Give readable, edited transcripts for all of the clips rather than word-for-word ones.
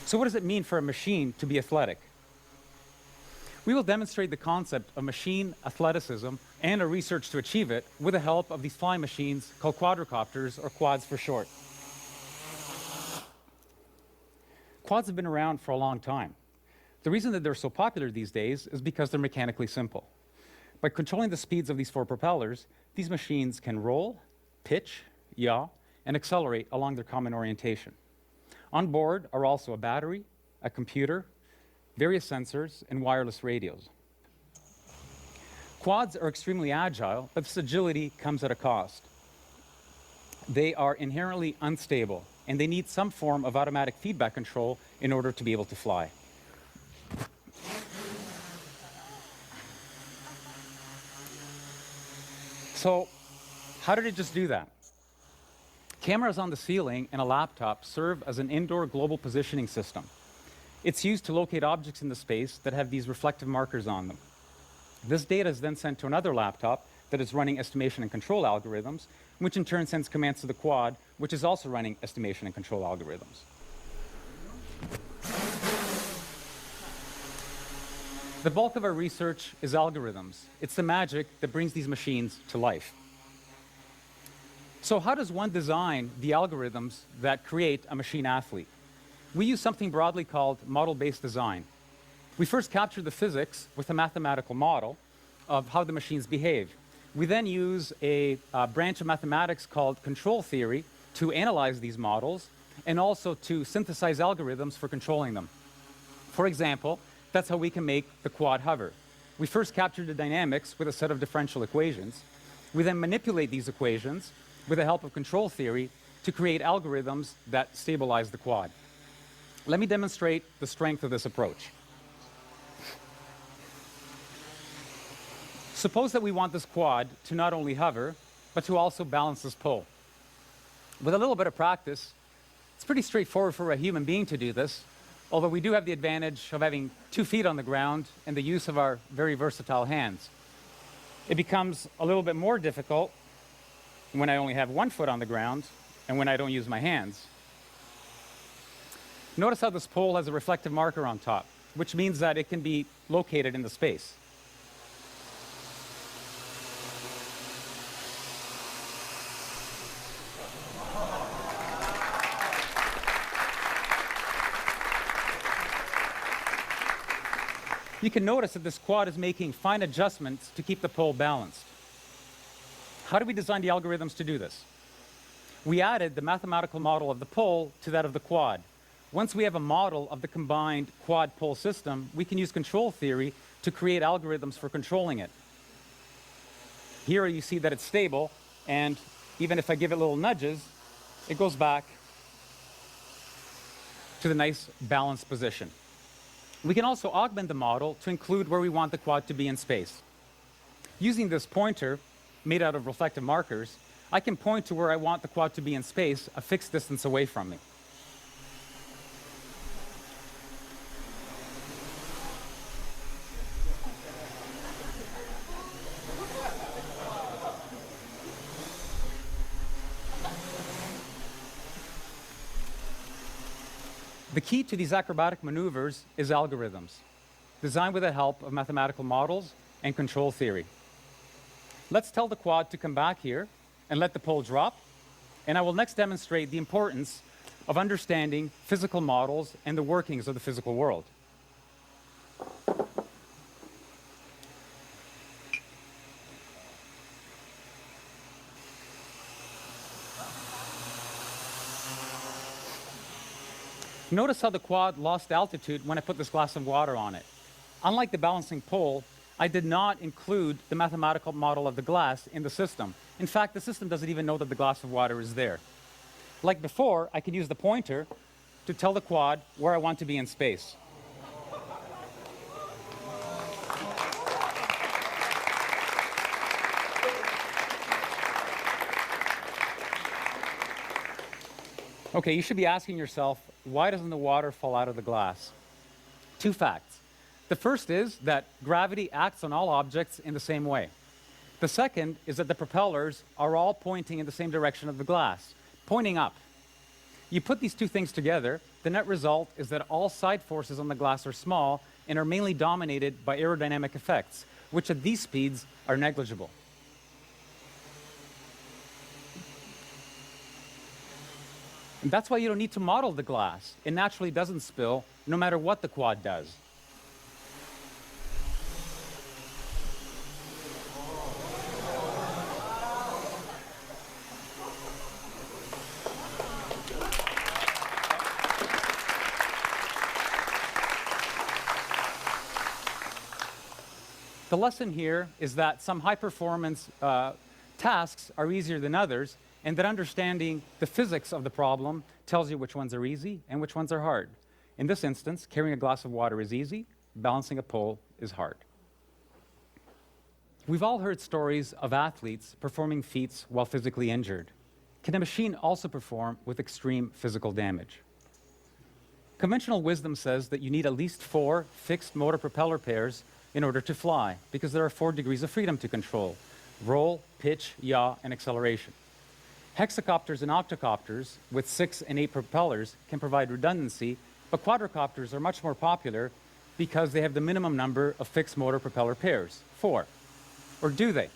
So what does it mean for a machine to be athletic? We will demonstrate the concept of machine athleticism and our research to achieve it with the help of these flying machines called quadrocopters, or quads for short. Quads have been around for a long time. The reason that they're so popular these days is because they're mechanically simple. By controlling the speeds of these four propellers, these machines can roll, pitch, yaw, and accelerate along their common orientation. On board are also a battery, a computer, various sensors, and wireless radios. Quads are extremely agile, but this agility comes at a cost. They are inherently unstable, and they need some form of automatic feedback control in order to be able to fly. So, how did it just do that? Cameras on the ceiling and a laptop serve as an indoor global positioning system. It's used to locate objects in the space that have these reflective markers on them. This data is then sent to another laptop that is running estimation and control algorithms, which in turn sends commands to the quad, which is also running estimation and control algorithms. The bulk of our research is algorithms. It's the magic that brings these machines to life. So how does one design the algorithms that create a machine athlete? We use something broadly called model-based design. We first capture the physics with a mathematical model of how the machines behave. We then use a branch of mathematics called control theory to analyze these models and also to synthesize algorithms for controlling them. For example, that's how we can make the quad hover. We first capture the dynamics with a set of differential equations. We then manipulate these equations with the help of control theory to create algorithms that stabilize the quad. Let me demonstrate the strength of this approach. Suppose that we want this quad to not only hover, but to also balance this pole. With a little bit of practice, it's pretty straightforward for a human being to do this, although we do have the advantage of having 2 feet on the ground and the use of our very versatile hands. It becomes a little bit more difficult when I only have 1 foot on the ground and when I don't use my hands. Notice how this pole has a reflective marker on top, which means that it can be located in the space. You can notice that this quad is making fine adjustments to keep the pole balanced. How do we design the algorithms to do this? We added the mathematical model of the pole to that of the quad. Once we have a model of the combined quad-pole system, we can use control theory to create algorithms for controlling it. Here you see that it's stable, and even if I give it little nudges, it goes back to the nice balanced position. We can also augment the model to include where we want the quad to be in space. Using this pointer, made out of reflective markers, I can point to where I want the quad to be in space, a fixed distance away from me. The key to these acrobatic maneuvers is algorithms, designed with the help of mathematical models and control theory. Let's tell the quad to come back here and let the pole drop, and I will next demonstrate the importance of understanding physical models and the workings of the physical world. Notice how the quad lost altitude when I put this glass of water on it. Unlike the balancing pole, I did not include the mathematical model of the glass in the system. In fact, the system doesn't even know that the glass of water is there. Like before, I can use the pointer to tell the quad where I want to be in space. Okay, you should be asking yourself, why doesn't the water fall out of the glass? 2 facts. The first is that gravity acts on all objects in the same way. The second is that the propellers are all pointing in the same direction of the glass, pointing up. You put these two things together, the net result is that all side forces on the glass are small and are mainly dominated by aerodynamic effects, which at these speeds are negligible. And that's why you don't need to model the glass. It naturally doesn't spill, no matter what the quad does. The lesson here is that some high-performance tasks are easier than others, and that understanding the physics of the problem tells you which ones are easy and which ones are hard. In this instance, carrying a glass of water is easy, balancing a pole is hard. We've all heard stories of athletes performing feats while physically injured. Can a machine also perform with extreme physical damage? Conventional wisdom says that you need at least 4 fixed motor propeller pairs in order to fly, because there are 4 degrees of freedom to control: roll, pitch, yaw, and acceleration. Hexacopters and octocopters with 6 and 8 propellers can provide redundancy, but quadrocopters are much more popular because they have the minimum number of fixed motor propeller pairs, 4. Or do they?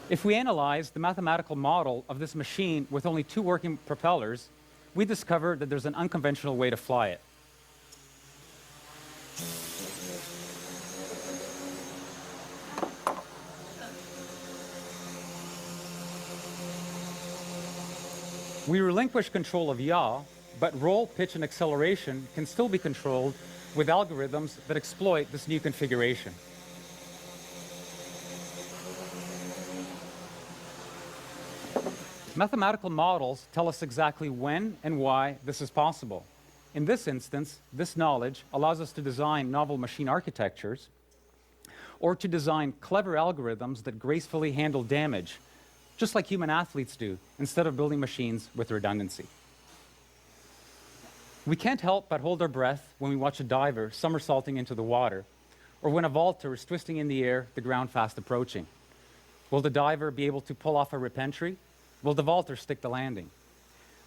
If we analyze the mathematical model of this machine with only 2 working propellers, we discover that there's an unconventional way to fly it. We relinquish control of yaw, but roll, pitch, and acceleration can still be controlled with algorithms that exploit this new configuration. Mathematical models tell us exactly when and why this is possible. In this instance, this knowledge allows us to design novel machine architectures or to design clever algorithms that gracefully handle damage, just like human athletes do, instead of building machines with redundancy. We can't help but hold our breath when we watch a diver somersaulting into the water, or when a vaulter is twisting in the air, the ground fast approaching. Will the diver be able to pull off a repentry? Will the vaulter stick the landing?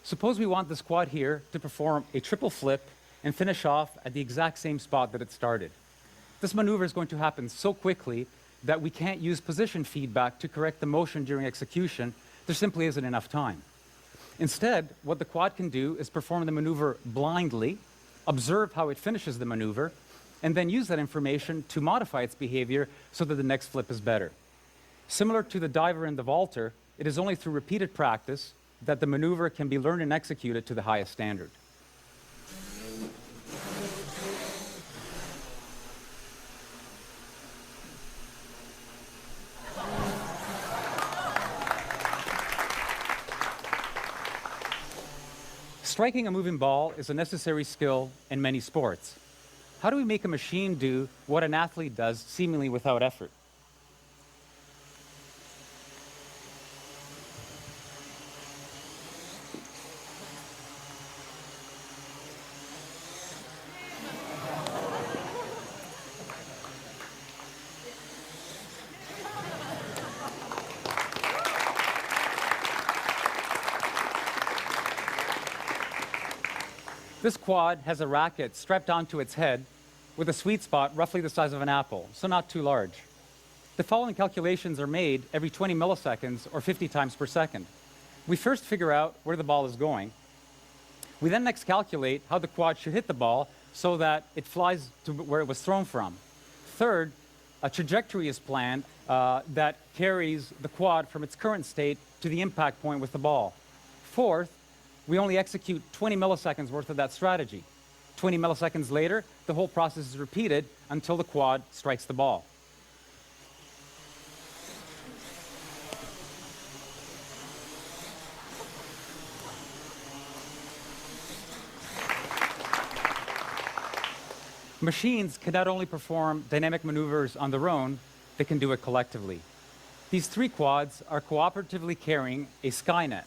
Suppose we want this quad here to perform a triple flip and finish off at the exact same spot that it started. This maneuver is going to happen so quickly that we can't use position feedback to correct the motion during execution. There simply isn't enough time. Instead, what the quad can do is perform the maneuver blindly, observe how it finishes the maneuver, and then use that information to modify its behavior so that the next flip is better. Similar to the diver and the vaulter, it is only through repeated practice that the maneuver can be learned and executed to the highest standard. Striking a moving ball is a necessary skill in many sports. How do we make a machine do what an athlete does seemingly without effort? This quad has a racket strapped onto its head with a sweet spot roughly the size of an apple, so not too large. The following calculations are made every 20 milliseconds or 50 times per second. We first figure out where the ball is going. We then next calculate how the quad should hit the ball so that it flies to where it was thrown from. Third, a trajectory is planned that carries the quad from its current state to the impact point with the ball. Fourth, we only execute 20 milliseconds worth of that strategy. 20 milliseconds later, the whole process is repeated until the quad strikes the ball. Machines can not only perform dynamic maneuvers on their own, they can do it collectively. These 3 quads are cooperatively carrying a Skynet.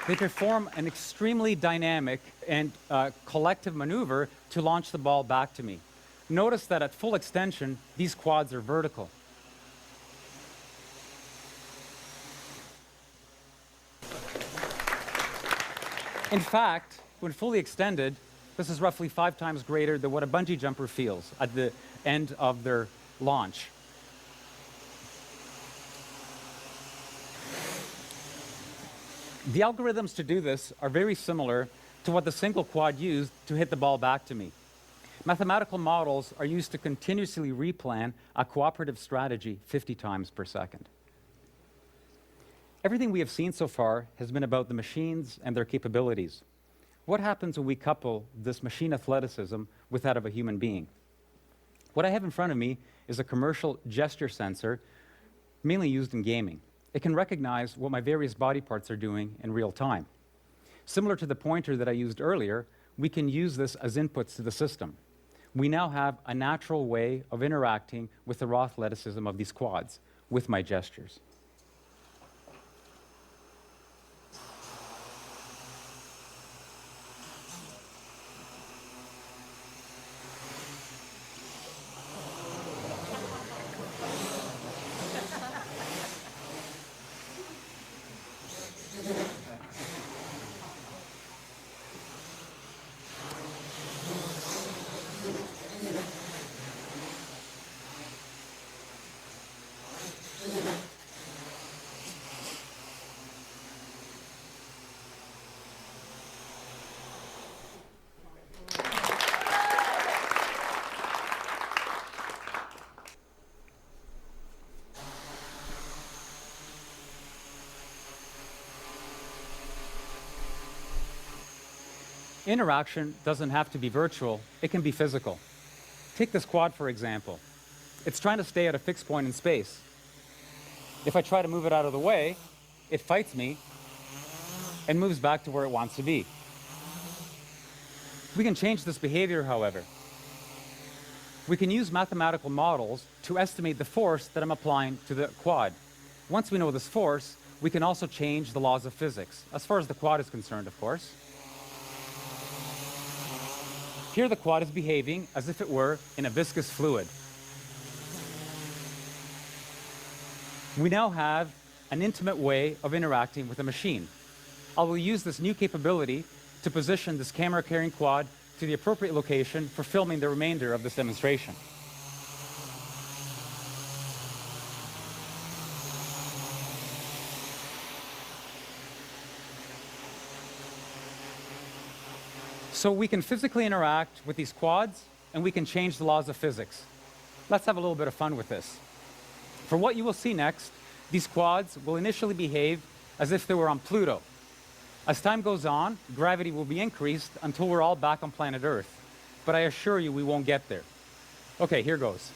They perform an extremely dynamic and collective maneuver to launch the ball back to me. Notice that at full extension, these quads are vertical. In fact, when fully extended, this is roughly 5 times greater than what a bungee jumper feels at the end of their launch. The algorithms to do this are very similar to what the single quad used to hit the ball back to me. Mathematical models are used to continuously replan a cooperative strategy 50 times per second. Everything we have seen so far has been about the machines and their capabilities. What happens when we couple this machine athleticism with that of a human being? What I have in front of me is a commercial gesture sensor, mainly used in gaming. It can recognize what my various body parts are doing in real time. Similar to the pointer that I used earlier, we can use this as inputs to the system. We now have a natural way of interacting with the raw athleticism of these quads with my gestures. Interaction doesn't have to be virtual, it can be physical. Take this quad, for example. It's trying to stay at a fixed point in space. If I try to move it out of the way, it fights me and moves back to where it wants to be. We can change this behavior, however. We can use mathematical models to estimate the force that I'm applying to the quad. Once we know this force, we can also change the laws of physics, as far as the quad is concerned, of course. Here the quad is behaving as if it were in a viscous fluid. We now have an intimate way of interacting with a machine. I will use this new capability to position this camera-carrying quad to the appropriate location for filming the remainder of this demonstration. So we can physically interact with these quads, and we can change the laws of physics. Let's have a little bit of fun with this. For what you will see next, these quads will initially behave as if they were on Pluto. As time goes on, gravity will be increased until we're all back on planet Earth. But I assure you we won't get there. Okay, here goes.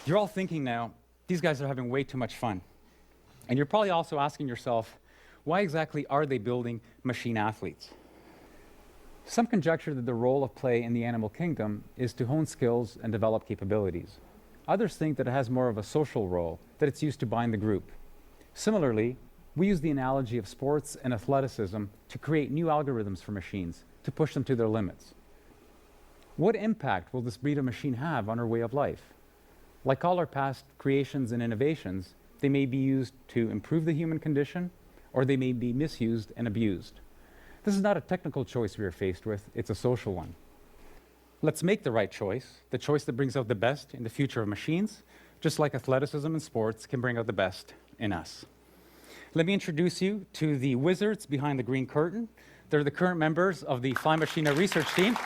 You're all thinking now, these guys are having way too much fun. And you're probably also asking yourself, why exactly are they building machine athletes? Some conjecture that the role of play in the animal kingdom is to hone skills and develop capabilities. Others think that it has more of a social role, that it's used to bind the group. Similarly, we use the analogy of sports and athleticism to create new algorithms for machines, to push them to their limits. What impact will this breed of machine have on our way of life? Like all our past creations and innovations, they may be used to improve the human condition, or they may be misused and abused. This is not a technical choice we are faced with, it's a social one. Let's make the right choice, the choice that brings out the best in the future of machines, just like athleticism and sports can bring out the best in us. Let me introduce you to the wizards behind the green curtain. They're the current members of the Fly Machina research team.